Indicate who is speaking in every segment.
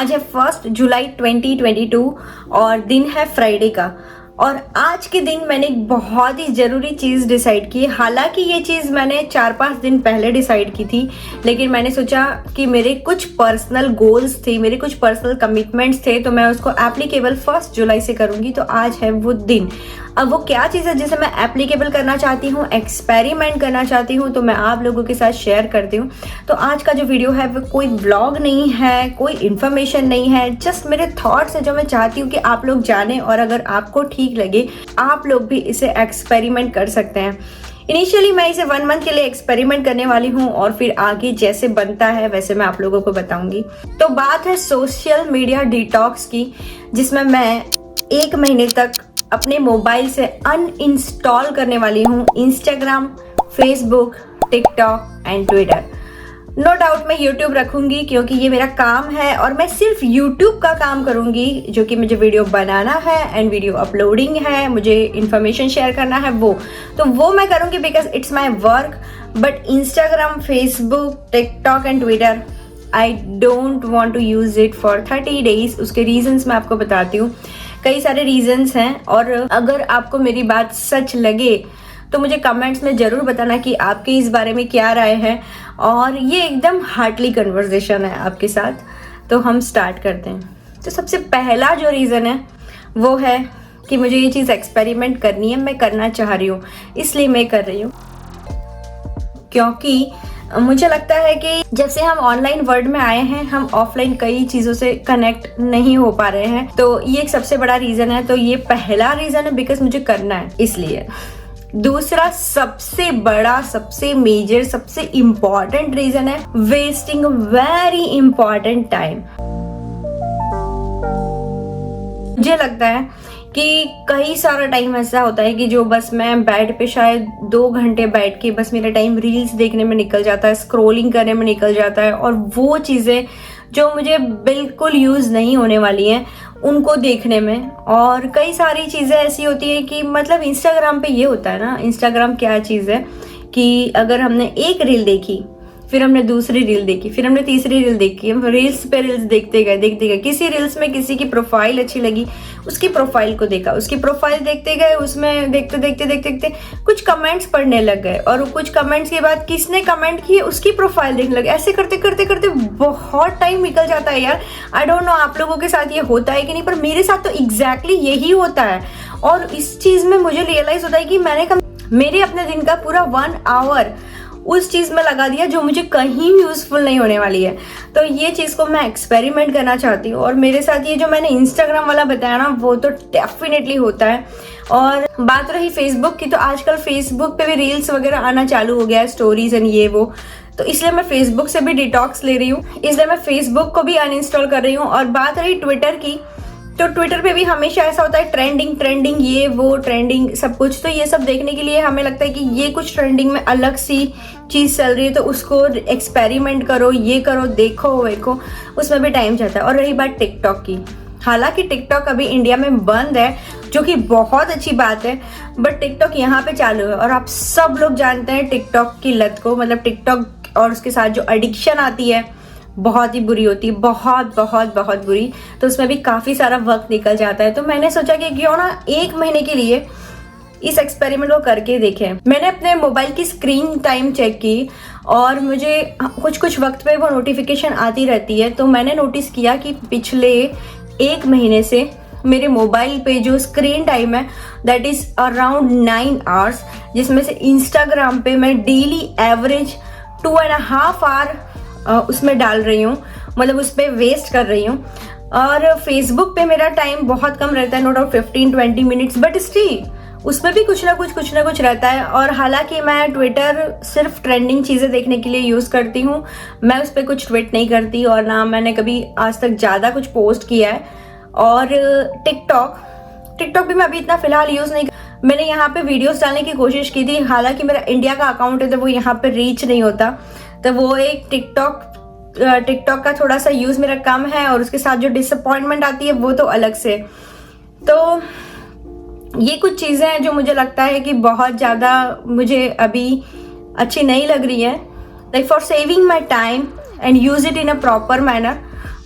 Speaker 1: आज है 1 जुलाई 2022 और दिन है फ्राइडे का। और आज के दिन मैंने एक बहुत ही ज़रूरी चीज़ डिसाइड की। हालांकि ये चीज़ मैंने 4-5 दिन पहले डिसाइड की थी, लेकिन मैंने सोचा कि मेरे कुछ पर्सनल गोल्स थे, मेरे कुछ पर्सनल कमिटमेंट्स थे, तो मैं उसको एप्लीकेबल 1 जुलाई से करूँगी। तो आज है वो दिन। अब वो क्या चीज़ है जिसे मैं एप्लीकेबल करना चाहती हूँ, एक्सपेरिमेंट करना चाहती हूँ, तो मैं आप लोगों के साथ शेयर करती हूँ। तो आज का जो वीडियो है वो कोई व्लॉग नहीं है, कोई इन्फॉर्मेशन नहीं है, जस्ट मेरे थॉट्स है जो मैं चाहती हूँ कि आप लोग जानें, और अगर आपको ठीक लगे आप लोग भी इसे एक्सपेरिमेंट कर सकते हैं। इनिशियली मैं इसे 1 मंथ के लिए एक्सपेरिमेंट करने वाली हूँ और फिर आगे जैसे बनता है वैसे मैं आप लोगों को बताऊंगी। तो बात है सोशल मीडिया डिटॉक्स की, जिसमें मैं 1 महीने तक अपने मोबाइल से अनइंस्टॉल करने वाली हूँ Instagram, Facebook, TikTok and Twitter. No doubt मैं यूट्यूब रखूंगी क्योंकि ये मेरा काम है और मैं सिर्फ यूट्यूब का काम करूंगी, जो कि मुझे वीडियो बनाना है एंड वीडियो अपलोडिंग है, मुझे इन्फॉर्मेशन शेयर करना है, तो वो मैं करूंगी because it's my work. But Instagram, Facebook, TikTok and Twitter I don't want to use it for 30 days. उसके रीजंस मैं आपको बताती हूँ। कई सारे रीजंस हैं और अगर आपको मेरी बात सच लगे तो मुझे कमेंट्स में ज़रूर बताना कि आपके इस बारे में क्या राय है, और ये एकदम हार्टली कन्वर्सेशन है आपके साथ। तो हम स्टार्ट करते हैं। तो सबसे पहला जो रीज़न है वो है कि मुझे ये चीज़ एक्सपेरिमेंट करनी है, मैं करना चाह रही हूँ, इसलिए मैं कर रही हूँ। क्योंकि मुझे लगता है कि जब से हम ऑनलाइन वर्ल्ड में आए हैं, हम ऑफलाइन कई चीज़ों से कनेक्ट नहीं हो पा रहे हैं। तो ये एक सबसे बड़ा रीज़न है। तो ये पहला रीज़न है बिकॉज मुझे करना है, इसलिए। दूसरा सबसे बड़ा, सबसे मेजर, सबसे इम्पॉर्टेंट रीज़न है वेस्टिंग वेरी इम्पॉर्टेंट टाइम। मुझे लगता है कि कई सारा टाइम ऐसा होता है कि जो बस मैं बेड पे शायद 2 घंटे बैठ के बस मेरा टाइम रील्स देखने में निकल जाता है, स्क्रॉलिंग करने में निकल जाता है, और वो चीज़ें जो मुझे बिल्कुल यूज़ नहीं होने वाली हैं उनको देखने में। और कई सारी चीज़ें ऐसी होती है कि मतलब इंस्टाग्राम पे ये होता है ना, इंस्टाग्राम क्या चीज़ है कि अगर हमने एक रील देखी, फिर हमने दूसरी रील देखी, फिर हमने तीसरी रील देखी, हम रील्स पे रील्स देखते गए। किसी रील्स में किसी की प्रोफाइल अच्छी लगी, उसकी प्रोफाइल को देखा, उसकी प्रोफाइल देखते गए, उसमें देखते कुछ कमेंट्स पढ़ने लग गए, और कुछ कमेंट्स के बाद किसने कमेंट किए उसकी प्रोफाइल देखने लगे। ऐसे करते बहुत टाइम निकल जाता है यार। आई डोंट नो आप लोगों के साथ ये होता है कि नहीं, पर मेरे साथ तो एग्जैक्टली यही होता है। और इस चीज़ में मुझे रियलाइज होता है कि मेरे अपने दिन का पूरा 1 आवर उस चीज़ में लगा दिया जो मुझे कहीं यूज़फुल नहीं होने वाली है। तो ये चीज़ को मैं एक्सपेरिमेंट करना चाहती हूँ, और मेरे साथ ये जो मैंने इंस्टाग्राम वाला बताया ना, वो तो डेफिनेटली होता है। और बात रही फेसबुक की, तो आजकल फेसबुक पे भी रील्स वगैरह आना चालू हो गया है, स्टोरीज एंड ये वो। तो इसलिए मैं फेसबुक से भी डिटॉक्स ले रही हूँ, इसलिए मैं फेसबुक को भी अनइंस्टॉल कर रही हूँ। और बात रही ट्विटर की, तो ट्विटर पे भी हमेशा ऐसा होता है ट्रेंडिंग ये वो, ट्रेंडिंग सब कुछ। तो ये सब देखने के लिए हमें लगता है कि ये कुछ ट्रेंडिंग में अलग सी चीज़ चल रही है, तो उसको एक्सपेरिमेंट करो, ये करो, देखो, उसमें भी टाइम जाता है। और रही बात टिकटॉक की, हालांकि टिकटॉक अभी इंडिया में बंद है, जो कि बहुत अच्छी बात है, बट टिकटॉक यहाँ पे चालू है। और आप सब लोग जानते हैं टिकटॉक की लत को, मतलब टिकटॉक और उसके साथ जो एडिक्शन आती है बहुत ही बुरी होती है, बहुत बुरी। तो उसमें भी काफ़ी सारा वक्त निकल जाता है। तो मैंने सोचा कि क्यों ना 1 महीने के लिए इस एक्सपेरिमेंट को करके देखें। मैंने अपने मोबाइल की स्क्रीन टाइम चेक की और मुझे कुछ वक्त पे वो नोटिफिकेशन आती रहती है। तो मैंने नोटिस किया कि पिछले 1 महीने से मेरे मोबाइल पे जो स्क्रीन टाइम है दैट इज़ अराउंड 9 आवर्स, जिसमें से इंस्टाग्राम पे मैं डेली एवरेज 2.5 आवर उसमें डाल रही हूँ, मतलब उस पर वेस्ट कर रही हूँ। और फेसबुक पे मेरा टाइम बहुत कम रहता है, no doubt 15-20 minutes, but still उसमें भी कुछ ना कुछ रहता है। और हालांकि मैं ट्विटर सिर्फ ट्रेंडिंग चीज़ें देखने के लिए यूज़ करती हूँ, मैं उस पर कुछ ट्वीट नहीं करती, और ना मैंने कभी आज तक ज़्यादा कुछ पोस्ट किया है। और टिकटॉक भी मैं अभी इतना फ़िलहाल यूज़ नहीं, मैंने यहाँ पे वीडियोस डालने की कोशिश की थी, हालांकि मेरा इंडिया का अकाउंट है तो वो यहाँ पे रीच नहीं होता। तो वो एक टिकटॉक का थोड़ा सा यूज़ मेरा कम है, और उसके साथ जो डिसअपॉइंटमेंट आती है वो तो अलग से। तो ये कुछ चीज़ें हैं जो मुझे लगता है कि बहुत ज़्यादा मुझे अभी अच्छी नहीं लग रही है। Like for saving my time and use it in a proper manner,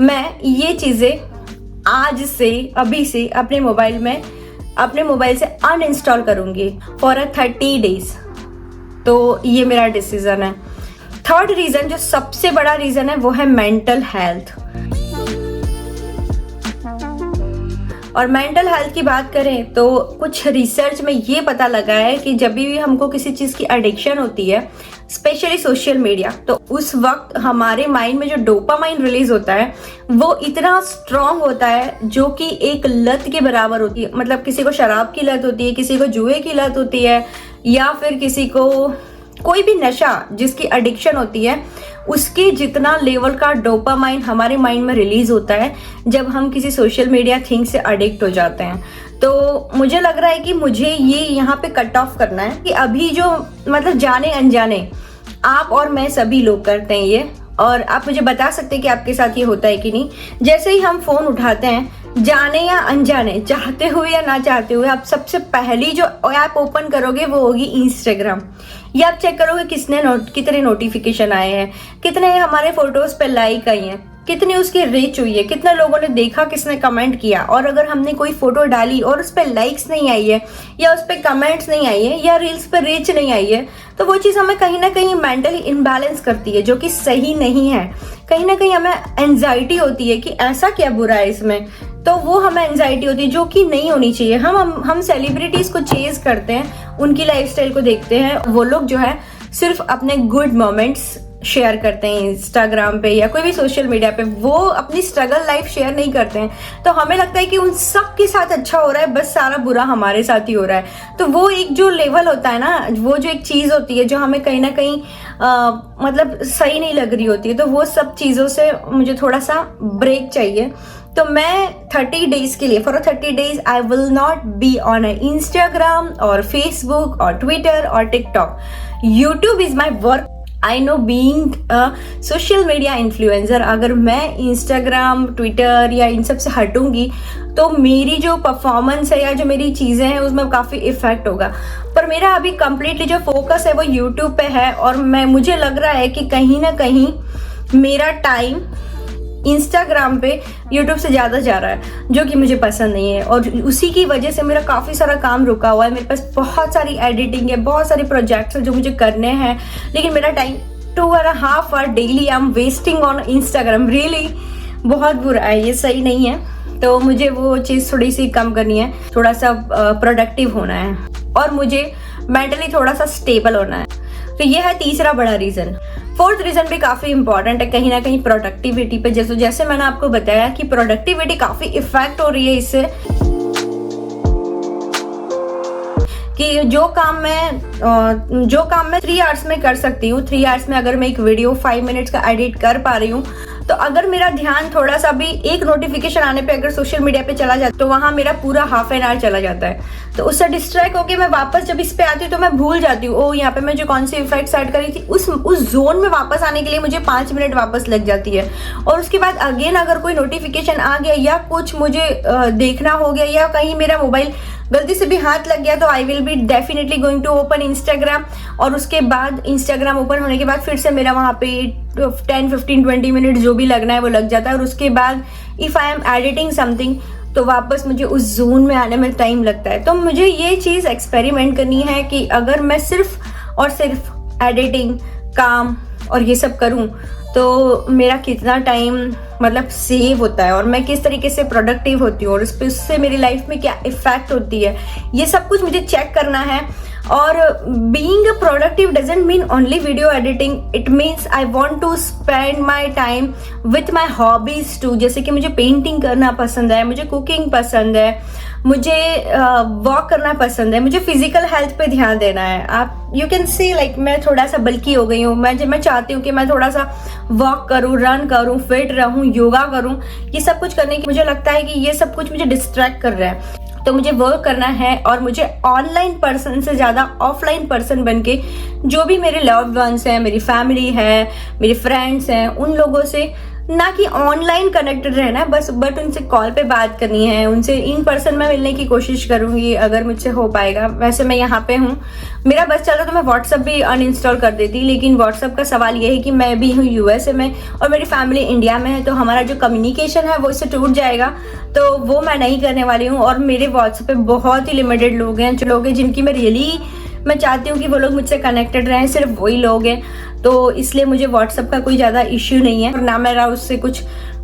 Speaker 1: मैं ये चीज़ें आज से, अभी से अपने मोबाइल से अनइंस्टॉल करूँगी फॉर 30 डेज। तो ये मेरा डिसीजन है। थर्ड रीज़न, जो सबसे बड़ा रीज़न है, वो है मेंटल हेल्थ। और मेंटल हेल्थ की बात करें तो कुछ रिसर्च में ये पता लगा है कि जब भी हमको किसी चीज़ की एडिक्शन होती है, स्पेशली सोशल मीडिया, तो उस वक्त हमारे माइंड में जो डोपामाइन रिलीज होता है वो इतना स्ट्रांग होता है, जो कि एक लत के बराबर होती है। मतलब किसी को शराब की लत होती है, किसी को जुए की लत होती है, या फिर किसी को कोई भी नशा जिसकी एडिक्शन होती है, उसके जितना लेवल का डोपामाइन हमारे माइंड में रिलीज होता है जब हम किसी सोशल मीडिया थिंग से एडिक्ट हो जाते हैं। तो मुझे लग रहा है कि मुझे ये यहाँ पे कट ऑफ करना है कि अभी जो मतलब जाने अनजाने आप और मैं सभी लोग करते हैं ये, और आप मुझे बता सकते हैं कि आपके साथ ये होता है कि नहीं। जैसे ही हम फोन उठाते हैं, जाने या अनजाने, चाहते हुए या ना चाहते हुए, आप सबसे पहली जो ऐप ओपन करोगे वो होगी इंस्टाग्राम। या आप चेक करोगे कितने नोटिफिकेशन आए हैं, कितने हमारे फोटोज पे लाइक आई हैं, कितनी उसकी रीच हुई है, कितने लोगों ने देखा, किसने कमेंट किया। और अगर हमने कोई फोटो डाली और उस पर लाइक्स नहीं आई है, या उस पर कमेंट्स नहीं आई है, या रील्स पर रीच नहीं आई है, तो वो चीज़ हमें कहीं ना कहीं मेंटली इम्बैलेंस करती है, जो कि सही नहीं है। कहीं ना कहीं हमें एंजाइटी होती है कि ऐसा क्या बुरा है इसमें, तो वो हमें एंजाइटी होती है जो कि नहीं होनी चाहिए। हम सेलिब्रिटीज को चेज करते हैं, उनकी लाइफस्टाइल को देखते हैं। वो लोग जो है सिर्फ अपने गुड मोमेंट्स शेयर करते हैं इंस्टाग्राम पे या कोई भी सोशल मीडिया पे, वो अपनी स्ट्रगल लाइफ शेयर नहीं करते हैं। तो हमें लगता है कि उन सब के साथ अच्छा हो रहा है, बस सारा बुरा हमारे साथ ही हो रहा है। तो वो एक जो लेवल होता है ना, वो जो एक चीज़ होती है जो हमें कहीं ना कहीं मतलब सही नहीं लग रही होती है, तो वो सब चीज़ों से मुझे थोड़ा सा ब्रेक चाहिए। तो मैं 30 डेज के लिए, for 30 days I will not be on Instagram और फेसबुक और ट्विटर और TikTok. YouTube is my work. I know being social media influencer, अगर मैं इंस्टाग्राम, ट्विटर या इन सब से हटूंगी तो मेरी जो परफॉर्मेंस है या जो मेरी चीज़ें हैं उसमें काफ़ी इफेक्ट होगा। पर मेरा अभी कंप्लीटली जो फोकस है वो यूट्यूब पे है, और मुझे लग रहा है कि कहीं ना कहीं मेरा टाइम इंस्टाग्राम पे यूट्यूब से ज़्यादा जा रहा है, जो कि मुझे पसंद नहीं है। और उसी की वजह से मेरा काफ़ी सारा काम रुका हुआ है। मेरे पास बहुत सारी एडिटिंग है, बहुत सारे प्रोजेक्ट्स हैं जो मुझे करने हैं, लेकिन मेरा time 2.5 hour daily I am wasting on Instagram. Really बहुत बुरा है, ये सही नहीं है। तो मुझे वो चीज़ थोड़ी सी कम करनी है, थोड़ा सा प्रोडक्टिव होना है, और मुझे मेंटली थोड़ा सा स्टेबल होना है। तो ये है तीसरा बड़ा रीज़न। फोर्थ रीज़न भी काफ़ी इंपॉर्टेंट है, कहीं ना कहीं प्रोडक्टिविटी पे। जैसे मैंने आपको बताया कि प्रोडक्टिविटी काफ़ी इफेक्ट हो रही है इससे, कि जो काम मैं 3 आवर्स में कर सकती हूँ, 3 आवर्स में अगर मैं एक वीडियो 5 मिनट्स का एडिट कर पा रही हूँ, तो अगर मेरा ध्यान थोड़ा सा भी एक नोटिफिकेशन आने पे अगर सोशल मीडिया पे चला जाता है, तो वहाँ मेरा पूरा हाफ एन आवर चला जाता है। तो उससे डिस्ट्रैक्ट होकर मैं वापस जब इस पे आती हूँ तो मैं भूल जाती हूँ, ओ यहाँ पे मैं जो कौन सी इफेक्ट्स ऐड करी थी, उस जोन में वापस आने के लिए मुझे 5 मिनट वापस लग जाती है। और उसके बाद अगेन अगर कोई नोटिफिकेशन आ गया या कुछ मुझे देखना हो गया, या कहीं मेरा मोबाइल गलती से भी हाथ लग गया, तो I will be definitely going to open Instagram. और उसके बाद इंस्टाग्राम ओपन होने के बाद फिर से मेरा वहाँ पे 10, 15, 20 मिनट जो भी लगना है वो लग जाता है। और उसके बाद if I am editing something, तो वापस मुझे उस जोन में आने में टाइम लगता है। तो मुझे ये चीज़ एक्सपेरिमेंट करनी है कि अगर मैं सिर्फ और सिर्फ एडिटिंग, काम और ये सब करूँ तो मेरा कितना टाइम मतलब सेव होता है, और मैं किस तरीके से प्रोडक्टिव होती हूँ, और उससे मेरी लाइफ में क्या इफेक्ट होती है, ये सब कुछ मुझे चेक करना है। और being productive doesn't mean only video editing, it means I want to spend my time with my hobbies too. जैसे कि मुझे पेंटिंग करना पसंद है, मुझे कुकिंग पसंद है, मुझे वॉक करना पसंद है, मुझे फिजिकल हेल्थ पे ध्यान देना है। आप यू कैन सी लाइक मैं थोड़ा सा बल्की हो गई हूँ। मैं चाहती हूँ कि मैं थोड़ा सा वॉक करूँ, रन करूँ, फिट रहूँ, योगा करूँ। ये सब कुछ करने की मुझे लगता है कि ये सब कुछ मुझे डिस्ट्रैक्ट कर रहा है। तो मुझे वर्क करना है, और मुझे ऑनलाइन पर्सन से ज़्यादा ऑफलाइन पर्सन बनके जो भी मेरे लव्ड वंस हैं, मेरी फैमिली है, मेरे फ्रेंड्स हैं, उन लोगों से ना कि ऑनलाइन कनेक्टेड रहना है बस, बट उनसे कॉल पे बात करनी है, उनसे इन पर्सन में मिलने की कोशिश करूंगी अगर मुझसे हो पाएगा। वैसे मैं यहाँ पे हूँ, मेरा बस चल रहा तो मैं व्हाट्सअप भी अनइंस्टॉल कर देती, लेकिन व्हाट्सअप का सवाल ये है कि मैं भी हूँ यूएसए में और मेरी फैमिली इंडिया में है, तो हमारा जो कम्युनिकेशन है वो इससे टूट जाएगा, तो वो मैं नहीं करने वाली हूँ। और मेरे व्हाट्सएप पे बहुत ही लिमिटेड लोग हैं, जो लोग हैं जिनकी मैं चाहती हूँ कि वो लोग मुझसे कनेक्टेड रहें, सिर्फ वही लोग हैं, तो इसलिए मुझे व्हाट्सएप का कोई ज़्यादा इश्यू नहीं है और ना मेरा उससे कुछ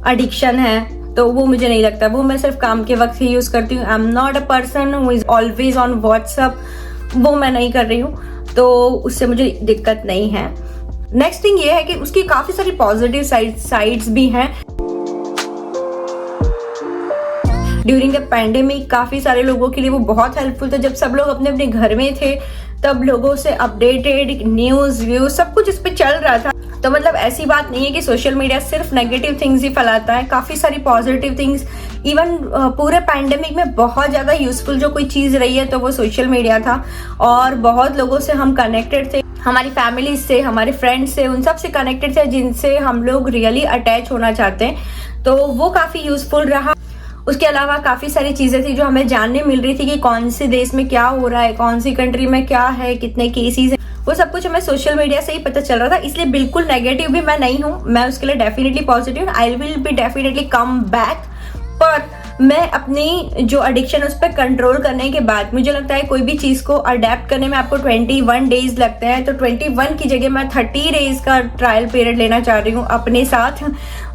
Speaker 1: एडिक्शन है, तो वो मुझे नहीं लगता। वो मैं सिर्फ काम के वक्त ही यूज़ करती हूँ। I am not a person who is always on WhatsApp, वो मैं नहीं कर रही हूँ, तो उससे मुझे दिक्कत नहीं है। नेक्स्ट थिंग ये है कि उसकी काफ़ी सारी पॉजिटिव साइड्स भी हैं। ड्यूरिंग द पैंडेमिक काफ़ी सारे लोगों के लिए वो बहुत हेल्पफुल था। जब सब लोग अपने अपने घर में थे तब लोगों से अपडेटेड न्यूज़ व्यूज सब कुछ इस पे चल रहा था। तो मतलब ऐसी बात नहीं है कि सोशल मीडिया सिर्फ नेगेटिव थिंग्स ही फैलाता है, काफ़ी सारी पॉजिटिव थिंग्स। इवन पूरे पैंडेमिक में बहुत ज़्यादा यूजफुल जो कोई चीज़ रही है तो वो सोशल मीडिया था, और बहुत लोगों से हम कनेक्टेड थे, हमारी फैमिली से, हमारे फ्रेंड्स से, उन सब से कनेक्टेड थे जिनसे हम लोग रियली अटैच होना चाहते हैं, तो वो काफ़ी यूजफुल रहा। उसके अलावा काफ़ी सारी चीज़ें थी जो हमें जानने मिल रही थी कि कौन से देश में क्या हो रहा है, कौन सी कंट्री में क्या है, कितने केसेस हैं, वो सब कुछ हमें सोशल मीडिया से ही पता चल रहा था। इसलिए बिल्कुल नेगेटिव भी मैं नहीं हूँ, मैं उसके लिए definitely positive, I will be definitely come back. पर मैं अपनी जो एडिक्शन उस पर कंट्रोल करने के बाद, मुझे लगता है कोई भी चीज़ को अडेप्ट करने में आपको 21 डेज लगते हैं, तो 21 की जगह मैं 30 डेज का ट्रायल पीरियड लेना चाह रही हूँ अपने साथ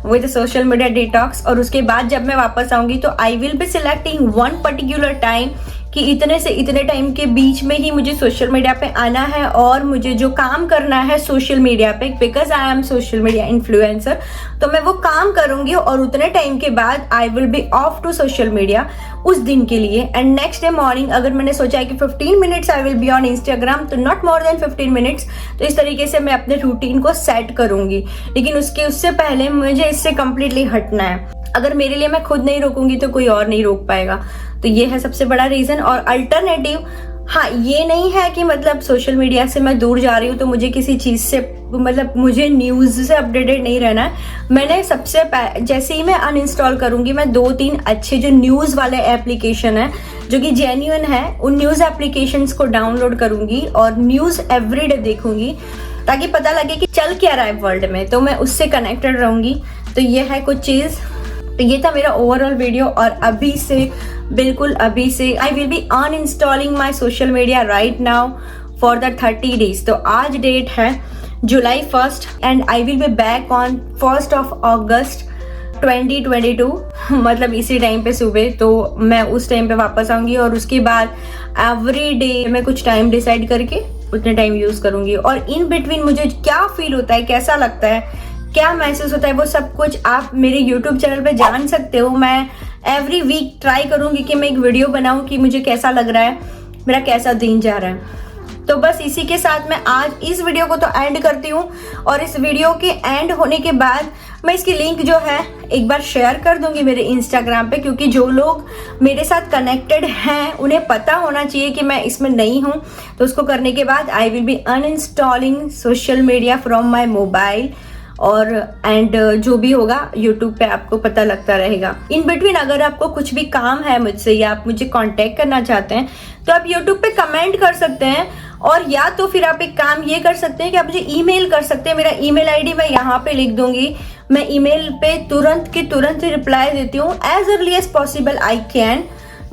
Speaker 1: विद सोशल मीडिया डिटॉक्स। और उसके बाद जब मैं वापस आऊँगी तो I will be selecting one particular time कि इतने से इतने टाइम के बीच में ही मुझे सोशल मीडिया पे आना है और मुझे जो काम करना है सोशल मीडिया पे, because I am social media influencer, तो मैं वो काम करूंगी और उतने टाइम के बाद I will be off to social media उस दिन के लिए। एंड नेक्स्ट डे मॉर्निंग अगर मैंने सोचा है कि 15 minutes I will be on Instagram, तो नॉट मोर देन 15 मिनट्स, तो इस तरीके से मैं अपने रूटीन को सेट करूंगी। लेकिन उससे पहले मुझे इससे कंप्लीटली हटना है। अगर मेरे लिए मैं खुद नहीं रोकूंगी तो कोई और नहीं रोक पाएगा, तो ये है सबसे बड़ा रीज़न। और अल्टरनेटिव, हाँ, ये नहीं है कि मतलब सोशल मीडिया से मैं दूर जा रही हूँ तो मुझे किसी चीज़ से, मतलब मुझे न्यूज़ से अपडेटेड नहीं रहना है। मैंने जैसे ही मैं अनइंस्टॉल करूँगी, मैं 2-3 अच्छे जो न्यूज़ वाले एप्लीकेशन है जो कि जेन्युइन है, उन न्यूज़ एप्लीकेशंस को डाउनलोड करूँगी और न्यूज़ एवरीडे देखूँगी, ताकि पता लगे कि चल क्या रहा है वर्ल्ड में, तो मैं उससे कनेक्टेड रहूँगी। तो ये है कुछ चीज़। तो ये था मेरा ओवरऑल वीडियो, और बिल्कुल अभी से I will be uninstalling my social media right now for the 30 days. तो आज डेट है July 1 and I will be back on 1 August 2022, मतलब इसी टाइम पे सुबह, तो मैं उस टाइम पे वापस आऊँगी। और उसके बाद एवरी डे मैं कुछ टाइम डिसाइड करके उतने टाइम यूज़ करूँगी। और इन बिटवीन मुझे क्या फील होता है, कैसा लगता है, क्या महसूस होता है, वो सब कुछ आप मेरे YouTube चैनल पे जान सकते हो। मैं एवरी वीक ट्राई करूँगी कि मैं एक वीडियो बनाऊँ कि मुझे कैसा लग रहा है, मेरा कैसा दिन जा रहा है। तो बस इसी के साथ मैं आज इस वीडियो को तो एंड करती हूँ, और इस वीडियो के एंड होने के बाद मैं इसकी लिंक जो है एक बार शेयर कर दूंगी मेरे इंस्टाग्राम पे, क्योंकि जो लोग मेरे साथ कनेक्टेड हैं उन्हें पता होना चाहिए कि मैं इसमें नहीं हूँ। तो उसको करने के बाद I will be uninstalling social media from my mobile, और जो भी होगा YouTube पे आपको पता लगता रहेगा। इन बिटवीन अगर आपको कुछ भी काम है मुझसे या आप मुझे कांटेक्ट करना चाहते हैं तो आप YouTube पे कमेंट कर सकते हैं, और या तो फिर आप एक काम ये कर सकते हैं कि आप मुझे ईमेल कर सकते हैं। मेरा ईमेल आईडी मैं यहाँ पे लिख दूंगी। मैं ईमेल पे तुरंत की तुरंत रिप्लाई देती हूँ, as early as possible I can.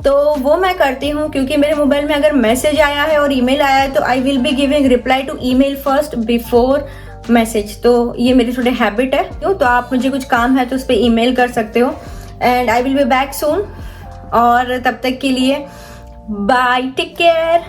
Speaker 1: तो वो मैं करती हूँ, क्योंकि मेरे मोबाइल में अगर मैसेज आया है और ईमेल आया है तो I will be giving reply to email first before message. तो ये मेरी थोड़ी हैबिट है, तो आप मुझे कुछ काम है तो उस पर ईमेल कर सकते हो। And I will be back soon, और तब तक के लिए बाय, टेक केयर।